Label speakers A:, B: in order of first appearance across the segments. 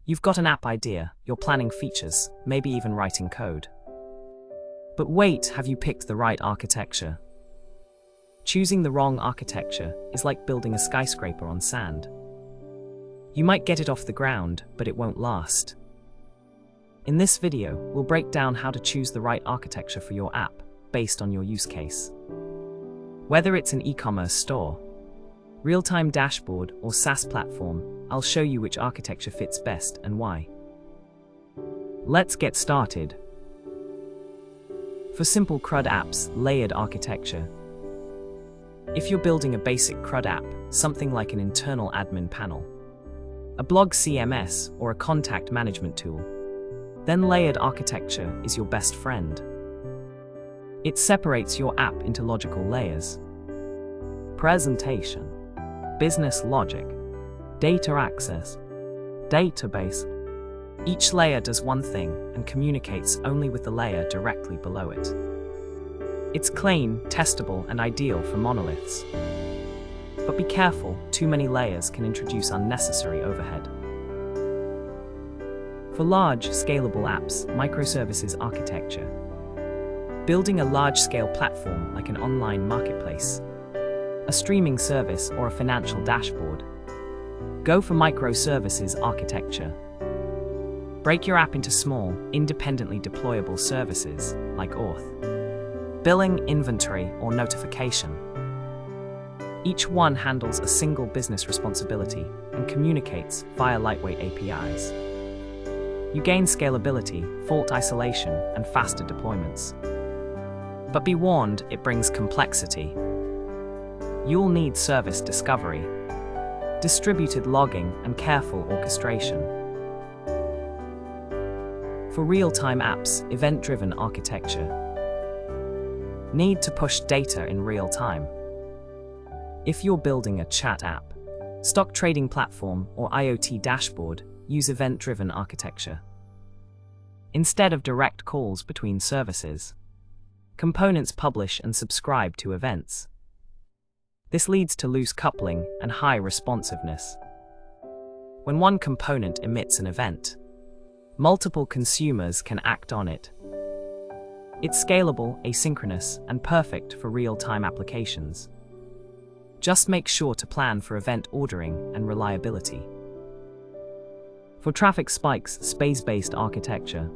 A: You've got an app idea, you're planning features, maybe even writing code. But wait, have you picked the right architecture? Choosing the wrong architecture is like building a skyscraper on sand. You might get it off the ground, but it won't last. In this video, we'll break down how to choose the right architecture for your app, based on your use case. Whether it's an e-commerce store, real-time dashboard, or SaaS platform, I'll show you which architecture fits best and why. Let's get started. For simple CRUD apps, layered architecture. If you're building a basic CRUD app, something like an internal admin panel, a blog CMS, or a contact management tool, then layered architecture is your best friend. It separates your app into logical layers: presentation, business logic, data access, database. Each layer does one thing and communicates only with the layer directly below it. It's clean, testable, and ideal for monoliths. But be careful, too many layers can introduce unnecessary overhead. For large, scalable apps, microservices architecture. Building a large-scale platform like an online marketplace, a streaming service, or a financial dashboard, go for microservices architecture. Break your app into small, independently deployable services like auth, billing, inventory, or notification. Each one handles a single business responsibility and communicates via lightweight APIs. You gain scalability, fault isolation, and faster deployments. But be warned, it brings complexity. You'll need service discovery, distributed logging, and careful orchestration. For real-time apps, event-driven architecture. Need to push data in real time. If you're building a chat app, stock trading platform, or IoT dashboard, use event-driven architecture. Instead of direct calls between services, components publish and subscribe to events. This leads to loose coupling and high responsiveness. When one component emits an event, multiple consumers can act on it. It's scalable, asynchronous, and perfect for real-time applications. Just make sure to plan for event ordering and reliability. For traffic spikes, space-based architecture.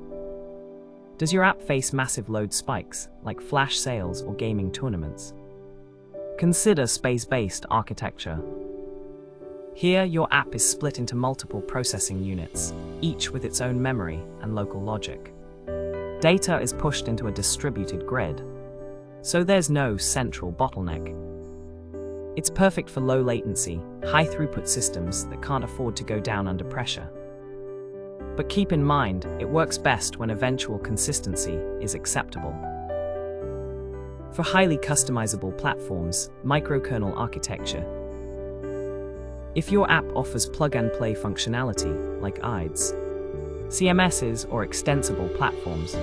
A: Does your app face massive load spikes, like flash sales or gaming tournaments? Consider space-based architecture. Here, your app is split into multiple processing units, each with its own memory and local logic. Data is pushed into a distributed grid, so there's no central bottleneck. It's perfect for low latency, high throughput systems that can't afford to go down under pressure. But keep in mind, it works best when eventual consistency is acceptable. For highly customizable platforms, microkernel architecture. If your app offers plug-and-play functionality, like IDEs, CMSs, or extensible platforms,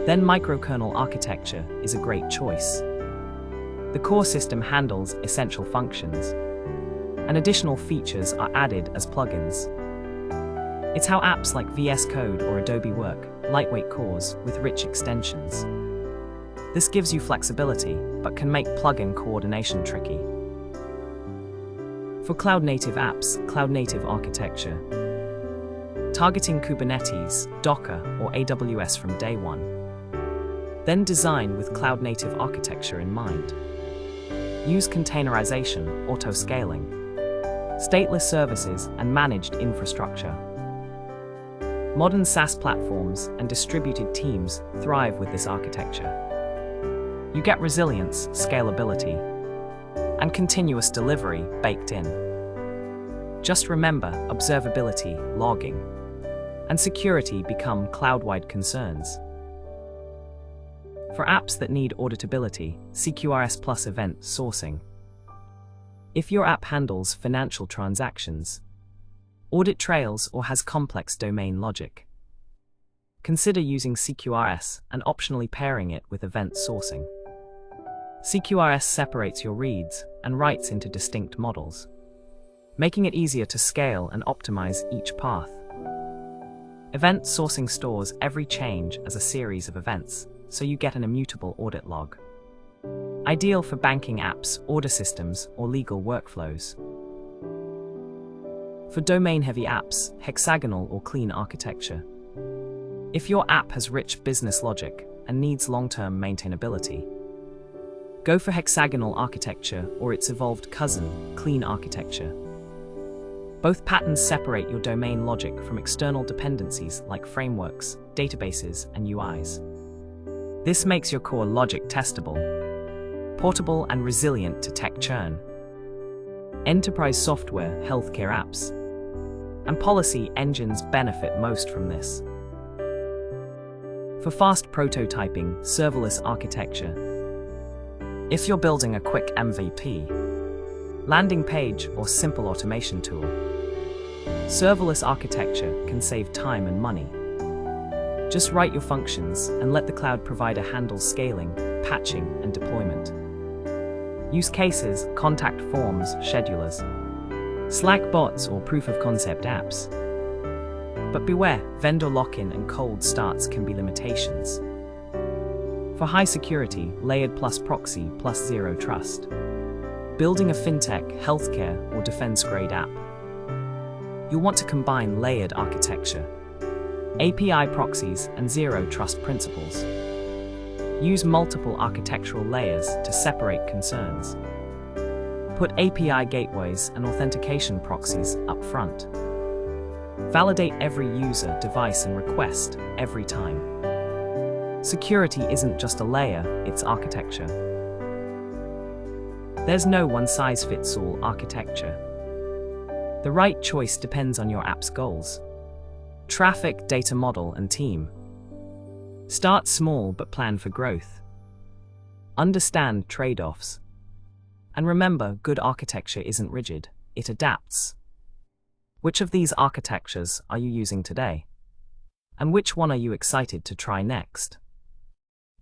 A: then microkernel architecture is a great choice. The core system handles essential functions, and additional features are added as plugins. It's how apps like VS Code or Adobe work, lightweight cores with rich extensions. This gives you flexibility, but can make plugin coordination tricky. For cloud-native apps, cloud-native architecture. Targeting Kubernetes, Docker, or AWS from day one. Then design with cloud-native architecture in mind. Use containerization, auto-scaling, stateless services, and managed infrastructure. Modern SaaS platforms and distributed teams thrive with this architecture. You get resilience, scalability, and continuous delivery baked in. Just remember, observability, logging, and security become cloud-wide concerns. For apps that need auditability, CQRS plus event sourcing. If your app handles financial transactions, audit trails, or has complex domain logic, consider using CQRS and optionally pairing it with event sourcing. CQRS separates your reads and writes into distinct models, making it easier to scale and optimize each path. Event sourcing stores every change as a series of events, so you get an immutable audit log. Ideal for banking apps, order systems, or legal workflows. For domain-heavy apps, hexagonal or clean architecture. If your app has rich business logic and needs long-term maintainability, go for hexagonal architecture or its evolved cousin, clean architecture. Both patterns separate your domain logic from external dependencies like frameworks, databases, and UIs. This makes your core logic testable, portable, and resilient to tech churn. Enterprise software, healthcare apps, and policy engines benefit most from this. For fast prototyping, serverless architecture. If you're building a quick MVP, landing page, or simple automation tool, serverless architecture can save time and money. Just write your functions and let the cloud provider handle scaling, patching, and deployment. Use cases, contact forms, schedulers, Slack bots, or proof-of-concept apps. But beware, vendor lock-in and cold starts can be limitations. For high security, layered plus proxy plus zero trust. Building a fintech, healthcare, or defense-grade app, you'll want to combine layered architecture, API proxies, and zero trust principles. Use multiple architectural layers to separate concerns. Put API gateways and authentication proxies up front. Validate every user, device, and request every time. Security isn't just a layer, it's architecture. There's no one-size-fits-all architecture. The right choice depends on your app's goals, traffic, data model, and team. Start small but plan for growth. Understand trade-offs. And remember, good architecture isn't rigid, it adapts. Which of these architectures are you using today? And which one are you excited to try next?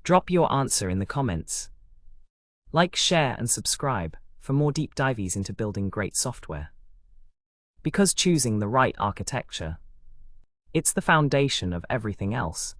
A: Drop your answer in the comments. Like, share, and subscribe for more deep dives into building great software. Because choosing the right architecture, it's the foundation of everything else.